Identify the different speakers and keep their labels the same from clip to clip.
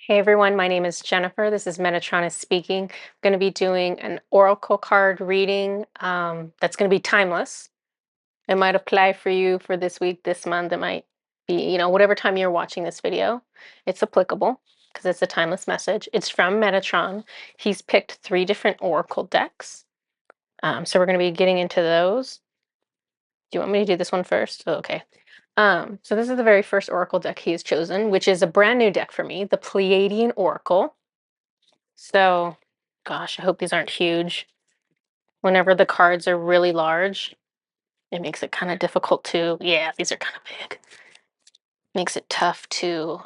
Speaker 1: Hey everyone, my name is Jennifer. This is Metatron speaking. I'm going to be doing an oracle card reading that's going to be timeless. It might apply for you for this week, this month. It might be, whatever time you're watching this video, it's applicable because it's a timeless message. It's from Metatron. He's picked 3 different oracle decks. So we're going to be getting into those. Do you want me to do this one first? Oh, okay. So this is the very first oracle deck he has chosen, which is a brand new deck for me, the Pleiadian Oracle. So, gosh, I hope these aren't huge. Whenever the cards are really large, it makes it kind of difficult to, yeah, these are kind of big. Makes it tough to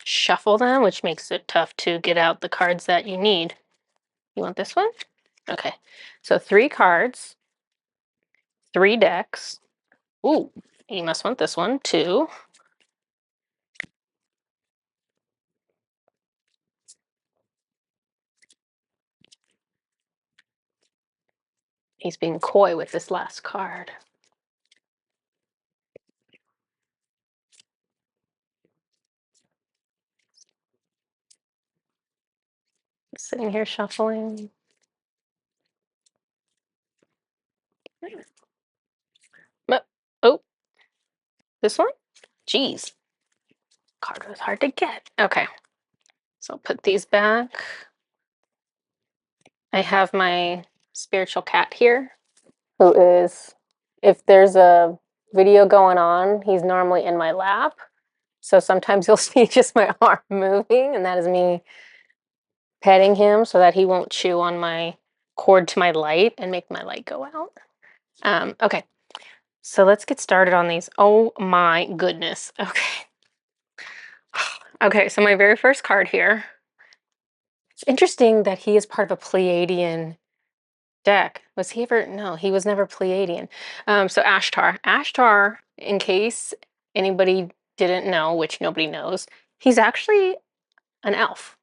Speaker 1: shuffle them, which makes it tough to get out the cards that you need. You want this one? Okay, so 3 cards, 3 decks. Ooh, you must want this one too. He's being coy with this last card. Sitting here shuffling. Oh, this one? Jeez. Card was hard to get. Okay. So I'll put these back. I have my spiritual cat here, who is, if there's a video going on, he's normally in my lap. So sometimes you'll see just my arm moving, and that is me petting him so that he won't chew on my cord to my light and make my light go out. Okay, so let's get started on these. Oh my goodness. Okay. Okay, so my very first card here. It's interesting that he is part of a Pleiadian deck. Was he ever? No, he was never Pleiadian. So Ashtar. Ashtar, in case anybody didn't know, which nobody knows, he's actually an elf.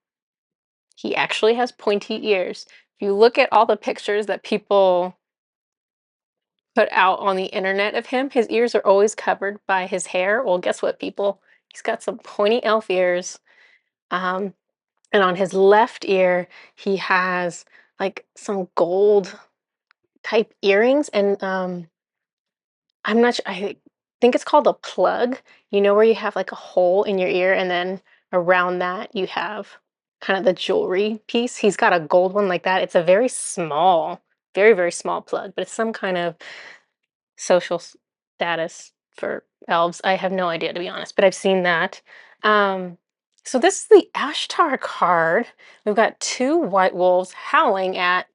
Speaker 1: He actually has pointy ears. If you look at all the pictures that people put out on the internet of him, his ears are always covered by his hair. Well, guess what, people? He's got some pointy elf ears. And on his left ear, he has like some gold type earrings, and I'm not sure, I think it's called a plug. You know, where you have like a hole in your ear and then around that you have kind of the jewelry piece. He's got a gold one like that. It's a very small, very, very small plug, but it's some kind of social status for elves. I have no idea, to be honest, but I've seen that. Um, so this is the Ashtar card. We've got 2 white wolves howling at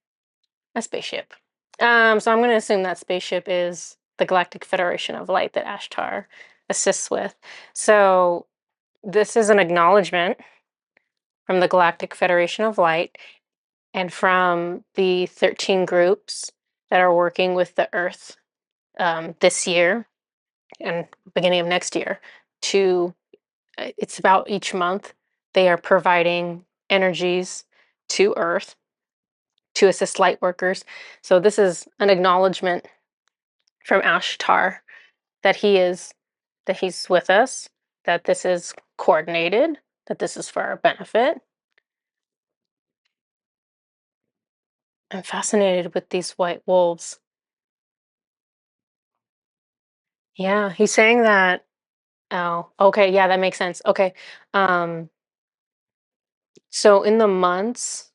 Speaker 1: a spaceship. So I'm going to assume that spaceship is the Galactic Federation of Light that Ashtar assists with. So this is an acknowledgement from the Galactic Federation of Light and from the 13 groups that are working with the Earth this year and beginning of next year to, it's about each month, they are providing energies to Earth to assist light workers. So this is an acknowledgement from Ashtar that he's with us, that this is coordinated, that this is for our benefit. I'm fascinated with these white wolves. Yeah, he's saying that. Oh, okay, yeah, that makes sense. Okay. Um, so in the months,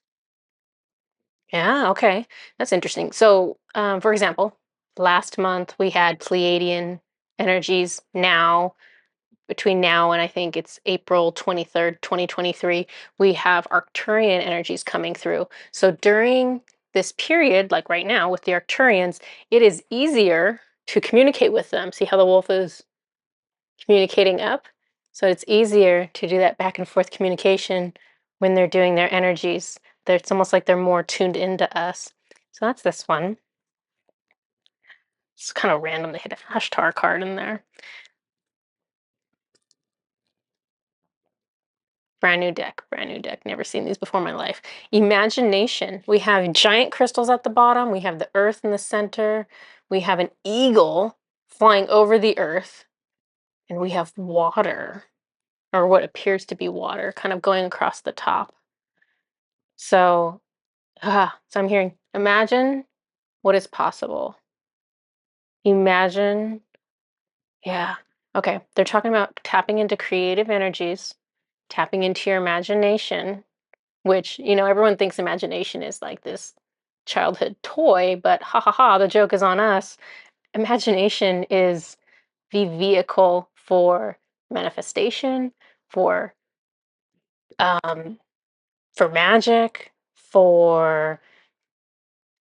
Speaker 1: yeah, okay. That's interesting. So, for example, last month we had Pleiadian energies. Now, between now and I think it's April 23rd, 2023, we have Arcturian energies coming through. So during this period, like right now with the Arcturians, it is easier to communicate with them. See how the wolf is communicating up? So it's easier to do that back and forth communication when they're doing their energies. It's almost like they're more tuned into us. So that's this one. It's kind of random to hit an Ashtar card in there. Brand new deck, brand new deck. Never seen these before in my life. Imagination. We have giant crystals at the bottom. We have the earth in the center. We have an eagle flying over the earth. And we have water or what appears to be water, kind of going across the top. So, so I'm hearing, imagine what is possible. Imagine, yeah. Okay, they're talking about tapping into creative energies, tapping into your imagination, which, everyone thinks imagination is like this childhood toy, but ha ha ha, the joke is on us. Imagination is the vehicle for manifestation, for um, for magic, for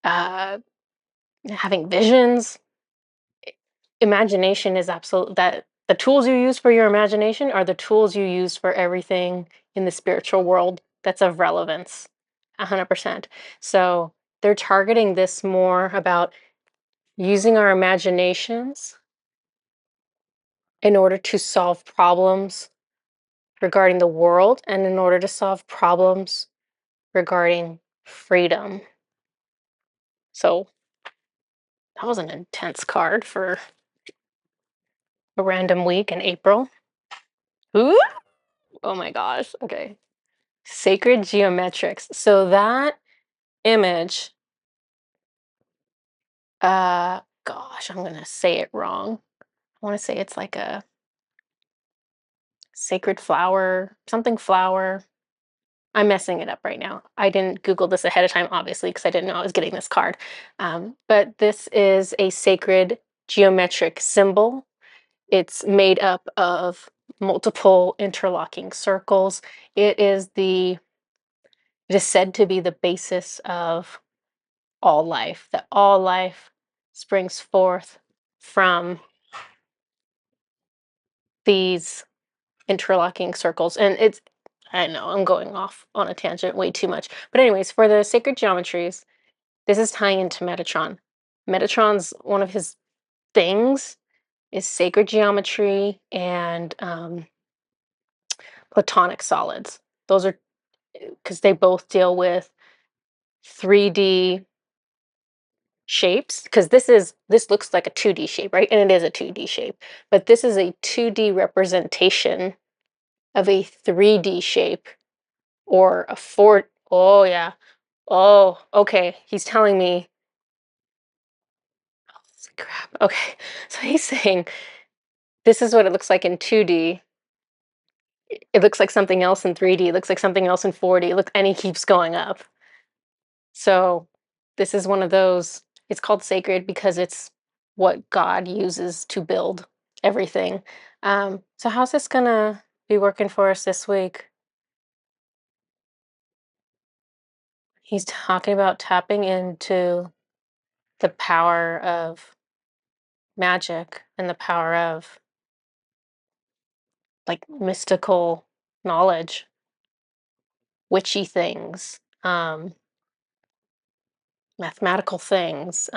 Speaker 1: uh, having visions. Imagination is absolute that the tools you use for your imagination are the tools you use for everything in the spiritual world that's of relevance. 100%. So they're targeting this more about using our imaginations in order to solve problems regarding the world and in order to solve problems regarding freedom. So that was an intense card for a random week in April. Ooh! Oh my gosh. Okay. Sacred geometrics. So that image, gosh, I'm gonna say it wrong. I want to say it's like a sacred flower, something flower. I'm messing it up right now. I didn't Google this ahead of time, obviously, because I didn't know I was getting this card. But this is a sacred geometric symbol. It's made up of multiple interlocking circles. It is said to be the basis of all life, that all life springs forth from these interlocking circles. And I know I'm going off on a tangent way too much. But, anyways, for the sacred geometries, this is tying into Metatron. Metatron's one of his things is sacred geometry and platonic solids. Those are because they both deal with 3D shapes, because this looks like a 2D shape, right? And it is a 2D shape, but this is a 2D representation of a 3D shape or a 4. Oh yeah. Oh, okay. He's telling me. Holy crap. Okay. So he's saying this is what it looks like in 2D. It looks like something else in 3D. It looks like something else in 4D. Look, and he keeps going up. So this is one of those, it's called sacred because it's what God uses to build everything. So how's this gonna be working for us this week? He's talking about tapping into the power of magic and the power of like mystical knowledge, witchy things, mathematical things.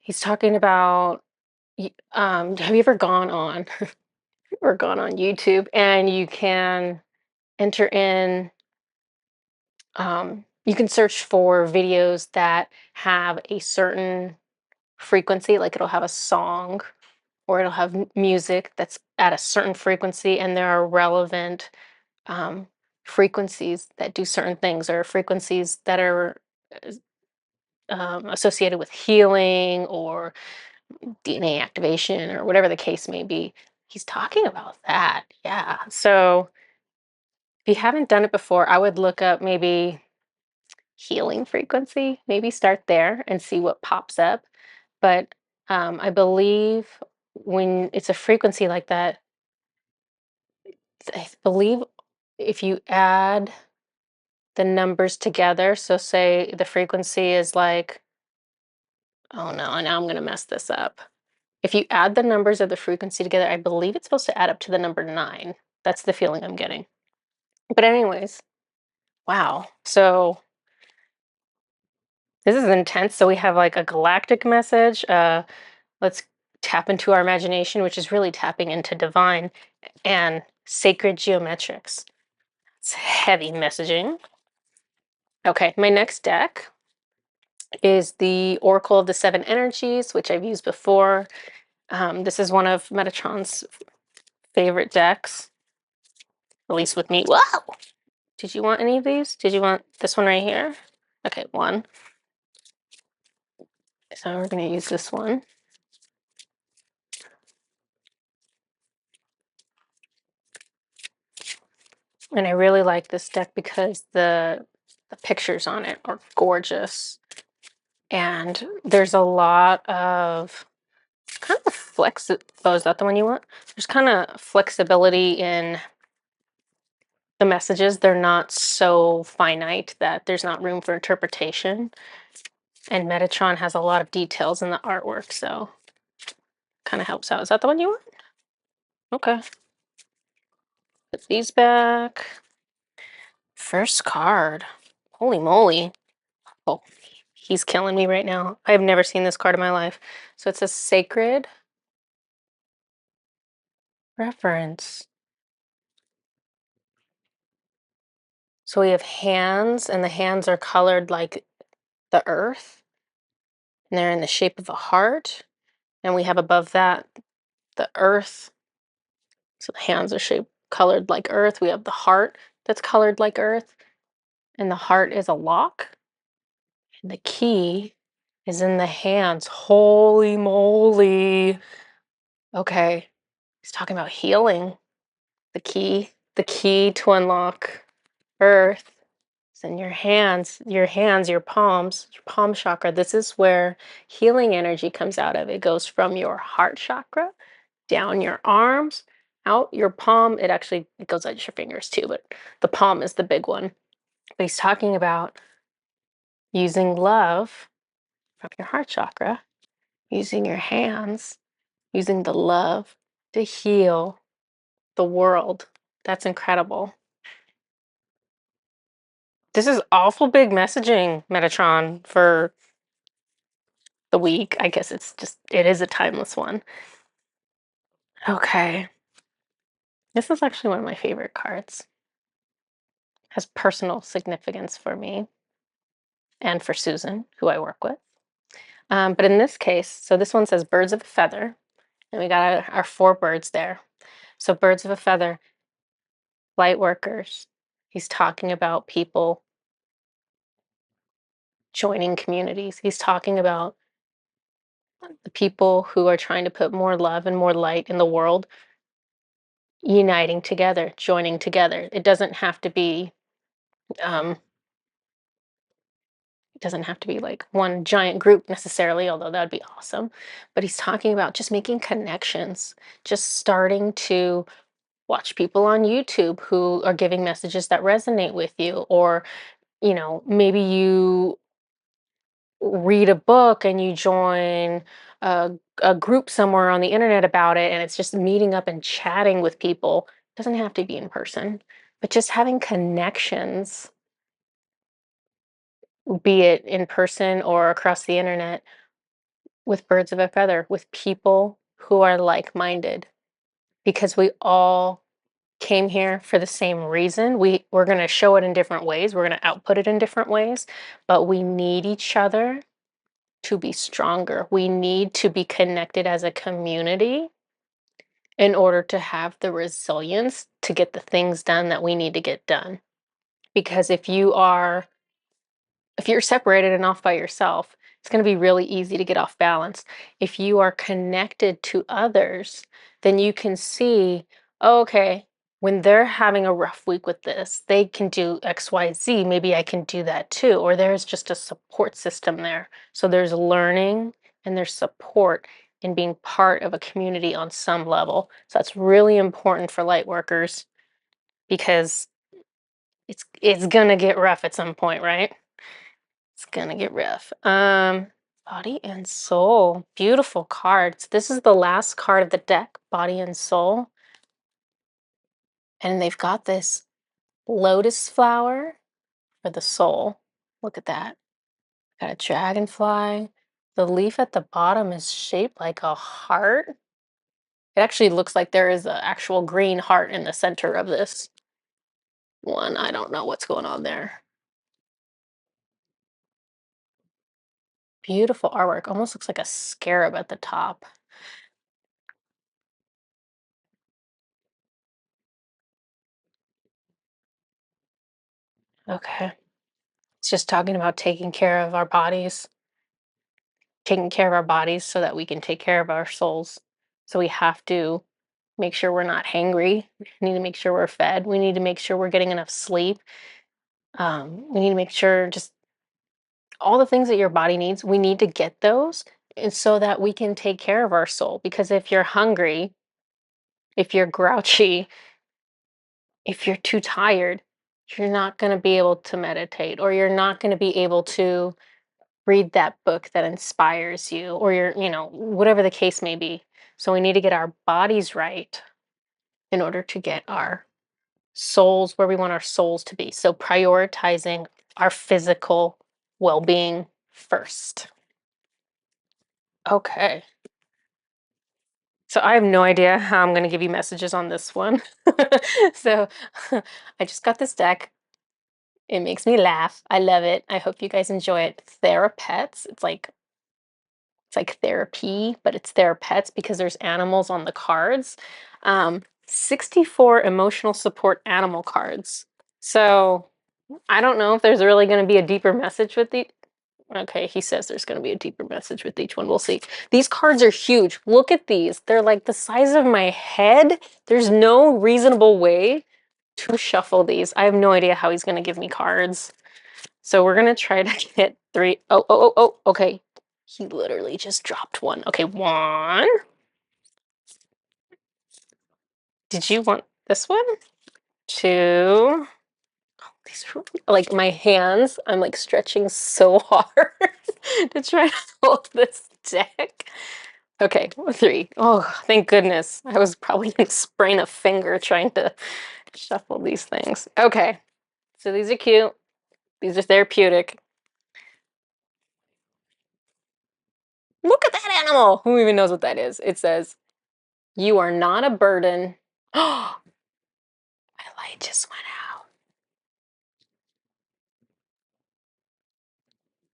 Speaker 1: He's talking about have you ever gone on or gone on YouTube and you can enter in, you can search for videos that have a certain frequency, like it'll have a song or it'll have music that's at a certain frequency, and there are relevant um, frequencies that do certain things, or frequencies that are associated with healing or DNA activation or whatever the case may be. He's talking about that. Yeah. So if you haven't done it before, I would look up maybe healing frequency, maybe start there and see what pops up. But I believe when it's a frequency like that, I believe if you add the numbers together, so say the frequency is like, oh no, now I'm going to mess this up. If you add the numbers of the frequency together, I believe it's supposed to add up to the number 9. That's the feeling I'm getting. But, anyways, wow. So, this is intense. So, we have like a galactic message. Let's tap into our imagination, which is really tapping into divine and sacred geometrics. It's heavy messaging. Okay, my next deck is the Oracle of the Seven Energies, which I've used before. This is one of Metatron's favorite decks, at least with me. Whoa! Did you want any of these? Did you want this one right here? Okay, one. So we're going to use this one. And I really like this deck because the pictures on it are gorgeous. And there's a lot of kind of oh, is that the one you want? There's kind of flexibility in the messages. They're not so finite that there's not room for interpretation. And Metatron has a lot of details in the artwork, so kind of helps out. Is that the one you want? Okay. Put these back. First card. Holy moly. Oh, he's killing me right now. I have never seen this card in my life. So it's a sacred reference. So we have hands, and the hands are colored like the earth, and they're in the shape of a heart. And we have above that the earth. So the hands are shaped colored like earth. We have the heart that's colored like earth, and the heart is a lock. And the key is in the hands. Holy moly. Okay. He's talking about healing. The key to unlock earth is in your hands, your palms, your palm chakra. This is where healing energy comes out of. It goes from your heart chakra down your arms, out your palm. It goes out your fingers too, but the palm is the big one. But he's talking about using love from your heart chakra, using your hands, using the love to heal the world. That's incredible. This is awful big messaging, Metatron, for the week. I guess it is a timeless one. Okay. This is actually one of my favorite cards. Has personal significance for me and for Susan, who I work with. But in this case, so this one says birds of a feather, and we got our 4 birds there. So birds of a feather, light workers. He's talking about people joining communities. He's talking about the people who are trying to put more love and more light in the world, uniting together, joining together. It doesn't have to be like one giant group necessarily, although that would be awesome. But he's talking about just making connections, just starting to watch people on YouTube who are giving messages that resonate with you, or maybe you read a book and you join a, a group somewhere on the internet about it, and it's just meeting up and chatting with people. It doesn't have to be in person, but just having connections, be it in person or across the internet, with birds of a feather, with people who are like-minded, because we all came here for the same reason. We're going to show it in different ways. We're going to output it in different ways, but we need each other to be stronger. We need to be connected as a community in order to have the resilience to get the things done that we need to get done. Because if you're separated and off by yourself, it's going to be really easy to get off balance. If you are connected to others, then you can see, oh, okay, when they're having a rough week with this, they can do XYZ. Maybe I can do that too. Or there's just a support system there. So there's learning and there's support in being part of a community on some level. So that's really important for light workers, because it's gonna get rough at some point, right? It's gonna get rough. Body and Soul. Beautiful cards. This is the last card of the deck, Body and Soul. And they've got this lotus flower for the soul. Look at that. Got a dragonfly. The leaf at the bottom is shaped like a heart. It actually looks like there is an actual green heart in the center of this one. I don't know what's going on there. Beautiful artwork. Almost looks like a scarab at the top. Okay. It's just talking about taking care of our bodies so that we can take care of our souls. So we have to make sure we're not hangry. We need to make sure we're fed. We need to make sure we're getting enough sleep. We need to make sure just all the things that your body needs, we need to get those and so that we can take care of our soul. Because if you're hungry, if you're grouchy, if you're too tired, you're not going to be able to meditate, or you're not going to be able to read that book that inspires you, or whatever the case may be. So we need to get our bodies right in order to get our souls where we want our souls to be. So prioritizing our physical well-being first. Okay. So I have no idea how I'm going to give you messages on this one. So I just got this deck. It makes me laugh. I love it. I hope you guys enjoy it. Thera-Pets. It's like therapy, but it's Thera-Pets because there's animals on the cards. 64 emotional support animal cards. So I don't know if there's really going to be a deeper message with the. Okay, he says there's going to be a deeper message with each one. We'll see. These cards are huge. Look at these. They're like the size of my head. There's no reasonable way to shuffle these. I have no idea how he's going to give me cards. So we're going to try to get three. Oh, oh, oh, oh, okay. He literally just dropped one. Okay, one. Did you want this one? Two. These are like my hands. I'm like stretching so hard to try to hold this deck. Okay, three. Oh, thank goodness. I was probably gonna sprain a finger trying to shuffle these things. Okay, so these are cute. These are therapeutic. Look at that animal. Who even knows what that is? It says, "You are not a burden." Oh, my light just went out.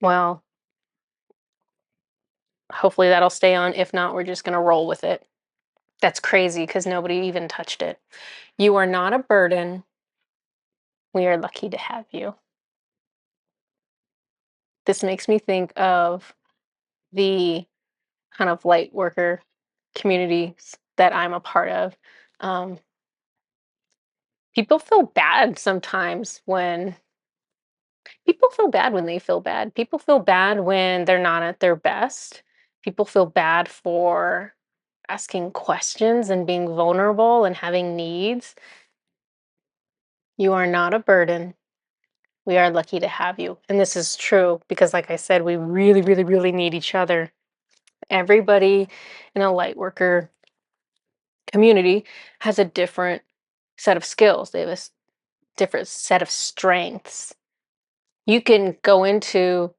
Speaker 1: Well, hopefully that'll stay on. If not, we're just gonna roll with it. That's crazy because nobody even touched it. You are not a burden. We are lucky to have you. This makes me think of the kind of light worker communities that I'm a part of. Um, people feel bad sometimes when people feel bad when they feel bad. People feel bad when they're not at their best. People feel bad for asking questions and being vulnerable and having needs. You are not a burden. We are lucky to have you. And this is true because, like I said, we really, really, really need each other. Everybody in a light worker community has a different set of skills. They have a different set of strengths. You can go into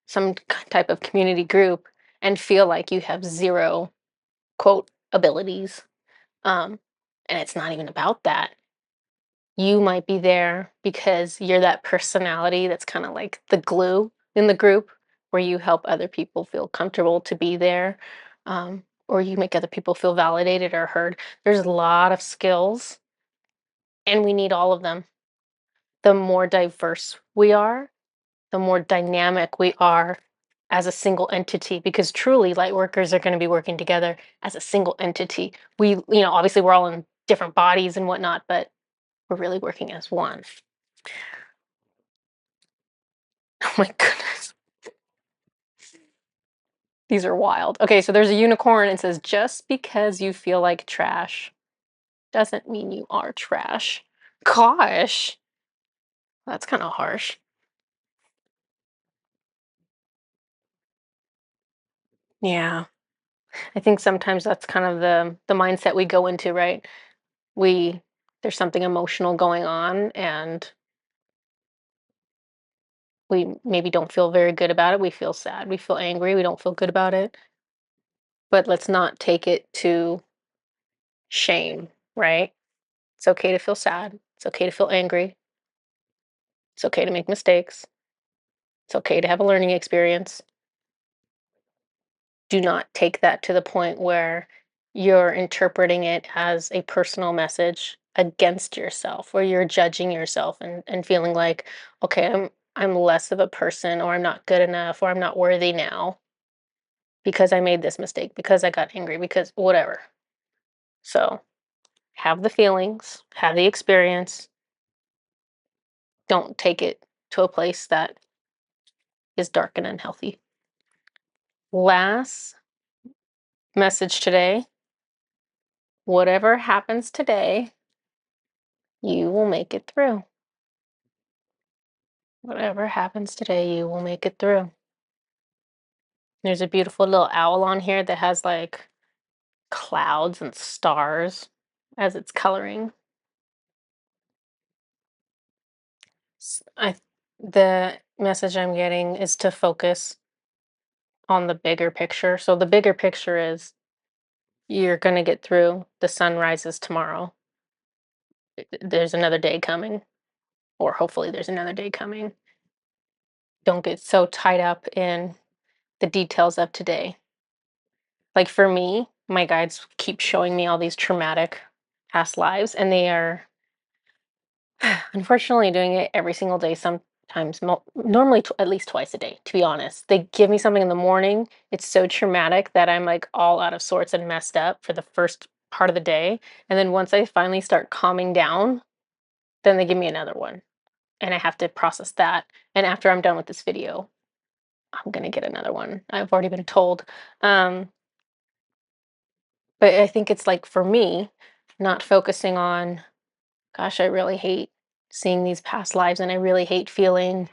Speaker 1: some type of community group and feel like you have zero quote abilities. Um, and it's not even about that. You might be there because you're that personality that's kind of like the glue in the group where you help other people feel comfortable to be there, or you make other people feel validated or heard. There's a lot of skills, and we need all of them. The more diverse we are, the more dynamic we are as a single entity, because truly light workers are going to be working together as a single entity. Obviously we're all in different bodies and whatnot, but we're really working as one. Oh my goodness. These are wild. Okay, so there's a unicorn and it says, just because you feel like trash doesn't mean you are trash. Gosh, that's kind of harsh. Yeah. I think sometimes that's kind of the mindset we go into, right? We There's something emotional going on and we maybe don't feel very good about it. We feel sad, we feel angry, we don't feel good about it. But let's not take it to shame, right? It's okay to feel sad. It's okay to feel angry. It's okay to make mistakes. It's okay to have a learning experience. Do not take that to the point where you're interpreting it as a personal message against yourself, or you're judging yourself and feeling like, okay, I'm less of a person, or I'm not good enough, or I'm not worthy now because I made this mistake, because I got angry, because whatever. So have the feelings, have the experience. Don't take it to a place that is dark and unhealthy. Last message today: whatever happens today, you will make it through. Whatever happens today, you will make it through. There's a beautiful little owl on here that has like clouds and stars as it's coloring. The message I'm getting is to focus on the bigger picture. So the bigger picture is you're going to get through. The sun rises tomorrow. There's another day coming, or hopefully there's another day coming. Don't get so tied up in the details of today. Like for me, my guides keep showing me all these traumatic past lives, and they are unfortunately doing it every single day, sometimes normally at least twice a day, to be honest. They give me something in the morning. It's so traumatic that I'm like all out of sorts and messed up for the first part of the day. And then once I finally start calming down, then they give me another one. And I have to process that. And after I'm done with this video, I'm going to get another one. I've already been told. Um, but I think it's like for me, not focusing on, gosh, I really hate seeing these past lives, and I really hate feeling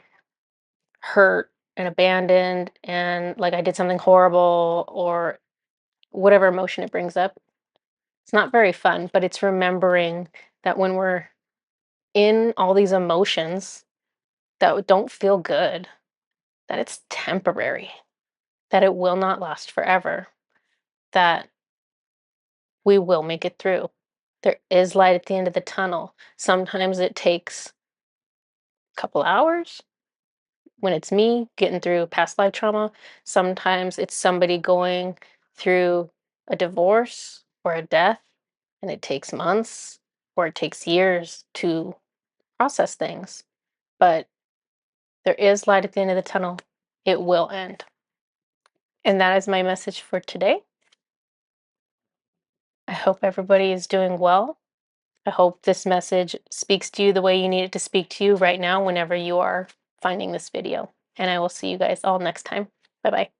Speaker 1: hurt and abandoned and like I did something horrible, or whatever emotion it brings up. It's not very fun, but it's remembering that when we're in all these emotions that don't feel good, that it's temporary, that it will not last forever, that we will make it through. There is light at the end of the tunnel. Sometimes it takes a couple hours when it's me getting through past life trauma. Sometimes it's somebody going through a divorce or a death, and it takes months or it takes years to process things. But there is light at the end of the tunnel. It will end. And that is my message for today. I hope everybody is doing well. I hope this message speaks to you the way you need it to speak to you right now whenever you are finding this video. And I will see you guys all next time. Bye bye.